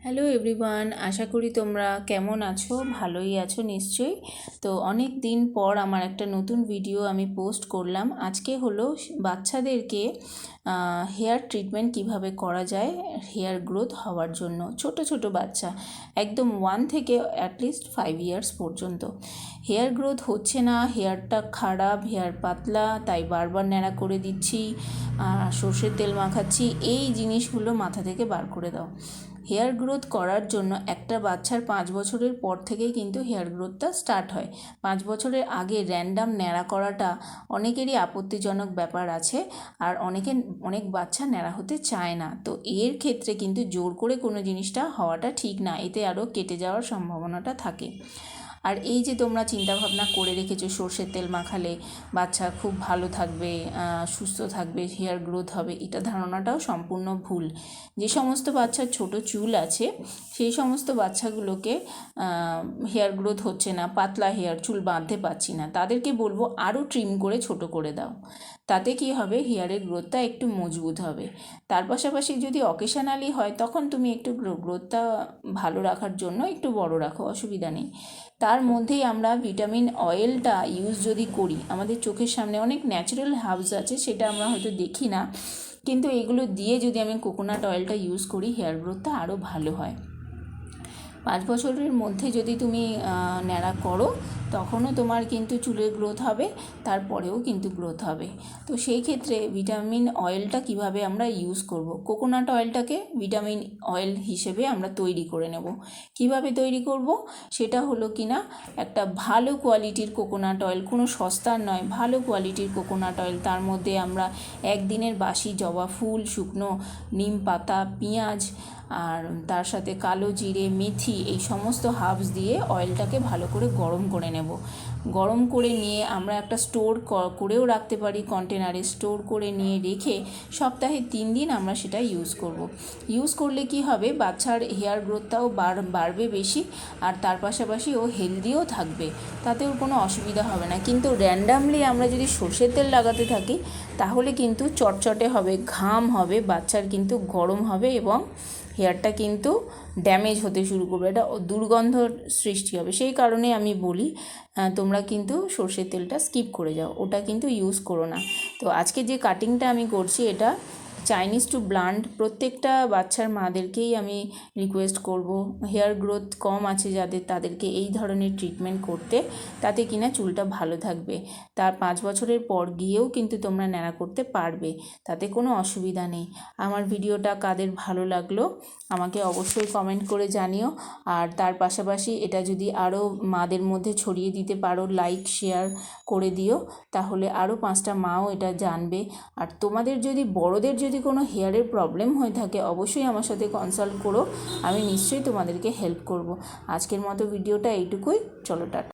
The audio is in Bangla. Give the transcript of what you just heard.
হ্যালো এভরিওয়ান, আশা করি তোমরা কেমন আছো, ভালোই আছো নিশ্চয়ই। তো অনেক দিন পর আমার একটা নতুন ভিডিও আমি পোস্ট করলাম। আজকে হলো বাচ্চাদেরকে হেয়ার ট্রিটমেন্ট কিভাবে করা যায় হেয়ার গ্রোথ হওয়ার জন্য। ছোট ছোট বাচ্চা একদম 1 থেকে অ্যাটলিস্ট 5 ইয়ার্স পর্যন্ত হেয়ার গ্রোথ হচ্ছে না, হেয়ারটা খারাপ, হেয়ার পাতলা, তাই বারবার ন্যাড়া করে দিচ্ছি, সর্ষের তেল মাখাচ্ছি। এই জিনিসগুলো মাথা থেকে বার করে দাও। হেয়ার গ্রোথ করার জন্য একটা বাচ্চার 5 বছরের পর থেকেই কিন্তু হেয়ার গ্রোথটা স্টার্ট হয়। 5 বছরের আগে র্যান্ডাম ন্যাড়া করাটা অনেকেরই আপত্তিজনক ব্যাপার আছে, আর অনেক বাচ্চা ন্যাড়া হতে চায় না। তো এর ক্ষেত্রে কিন্তু জোর করে কোনো জিনিসটা হওয়াটা ঠিক না, এতে আরও কেটে যাওয়ার সম্ভাবনাটা থাকে। আর এই যে তোমরা চিন্তাভাবনা করে রেখেছো সর্ষের তেল মাখালে বাচ্চা খুব ভালো থাকবে, সুস্থ থাকবে, হেয়ার গ্রোথ হবে, এটা ধারণাটাও সম্পূর্ণ ভুল। যে সমস্ত বাচ্চার ছোট চুল আছে সেই সমস্ত বাচ্চাগুলোকে হেয়ার গ্রোথ হচ্ছে না, পাতলা হেয়ার, চুল বাঁধতে পারছি না, তাদেরকে বলবো আরও ট্রিম করে ছোট করে দাও। তাতে কি হবে, হেয়ারের গ্রোথটা একটু মজবুত হবে। তার পাশাপাশি যদি অকেশনালি হয় তখন তুমি একটু গ্রোথটা ভালো রাখার জন্য একটু বড় রাখো, অসুবিধা নেই। তার মধ্যেই আমরা ভিটামিন অয়েলটা ইউজ যদি করি, আমাদের চোখের সামনে অনেক ন্যাচারাল হার্বস আছে, সেটা আমরা হয়তো দেখি না, কিন্তু এগুলো দিয়ে যদি আমি কোকোনাট অয়েলটা ইউজ করি হেয়ার গ্রোথটা আরও ভালো হয়। 5 বছরের মধ্যে যদি তুমি ন্যাড়া করো তখনও তোমার কিন্তু চুলের গ্রোথ হবে, তারপরেও কিন্তু গ্রোথ হবে। তো সেই ক্ষেত্রে ভিটামিন অয়েলটা কিভাবে আমরা ইউজ করব, কোকোনাট অয়েলটাকে ভিটামিন অয়েল হিসেবে আমরা তৈরি করে নেব। কিভাবে তৈরি করব সেটা হলো কিনা, একটা ভালো কোয়ালিটির কোকোনাট অয়েল, কোনো সস্তার নয়, ভালো কোয়ালিটির কোকোনাট অয়েল, তার মধ্যে আমরা একদিনের বাসি জবা ফুল, শুকনো নিম পাতা, পেঁয়াজ, আর তার সাথে কালো জিরে, মেথি, এই সমস্ত হার্বস দিয়ে অয়েলটাকে ভালো করে গরম করে নেব। গরম করে নিয়ে আমরা একটা স্টোর করেও রাখতে পারি, কন্টেনারে স্টোর করে নিয়ে রেখে সপ্তাহে 3 দিন আমরা সেটা ইউজ করব। ইউজ করলে কি হবে, বাচ্চার হেয়ার গ্রোথটাও বাড়বে বেশি, আর তার পাশাপাশি ও হেলদিও থাকবে, তাতে ওর কোনো অসুবিধা হবে না। কিন্তু র্যান্ডামলি আমরা যদি সর্ষের তেল লাগাতে থাকি তাহলে কিন্তু চটচটে হবে, ঘাম হবে, বাচ্চার কিন্তু গরম হবে এবং হেয়ারটা কিন্তু ড্যামেজ হতে শুরু করবে, এটা দুর্গন্ধর সৃষ্টি হবে। সেই কারণে আমি বলি তোমরা কিন্তু সর্ষের তেলটা স্কিপ করে যাও, ওটা কিন্তু ইউজ করো না। তো আজকে যে কাটিংটা আমি করছি এটা চাইনিজ টু ব্লান্ট। প্রত্যেকটা বাচ্চার মাদেরকেই আমি রিকোয়েস্ট করব, হেয়ার গ্রোথ কম আছে যাদের, তাদেরকে এই ধরনের ট্রিটমেন্ট করতে, তাতে কিনা চুলটা ভালো থাকবে। তার 5 বছরের পর গিয়েও কিন্তু তোমরা ন্যাড়া করতে পারবে, তাতে কোনো অসুবিধা নেই। আমার ভিডিওটা কাদের ভালো লাগলো আমাকে অবশ্যই কমেন্ট করে জানিও। আর তার পাশাপাশি এটা যদি আরও মাদের মধ্যে ছড়িয়ে দিতে পারো, লাইক শেয়ার করে দিও, তাহলে আরও 5টা মাও এটা জানবে। আর তোমাদের যদি বড়দের যদি কোনো হেয়ারের প্রবলেম হয়ে থাকে অবশ্যই আমার সাথে কনসাল্ট করো, আমি নিশ্চয়ই তোমাদেরকে হেল্প করব। আজকের মতো ভিডিওটা এইটুকুই, চলো টাটা।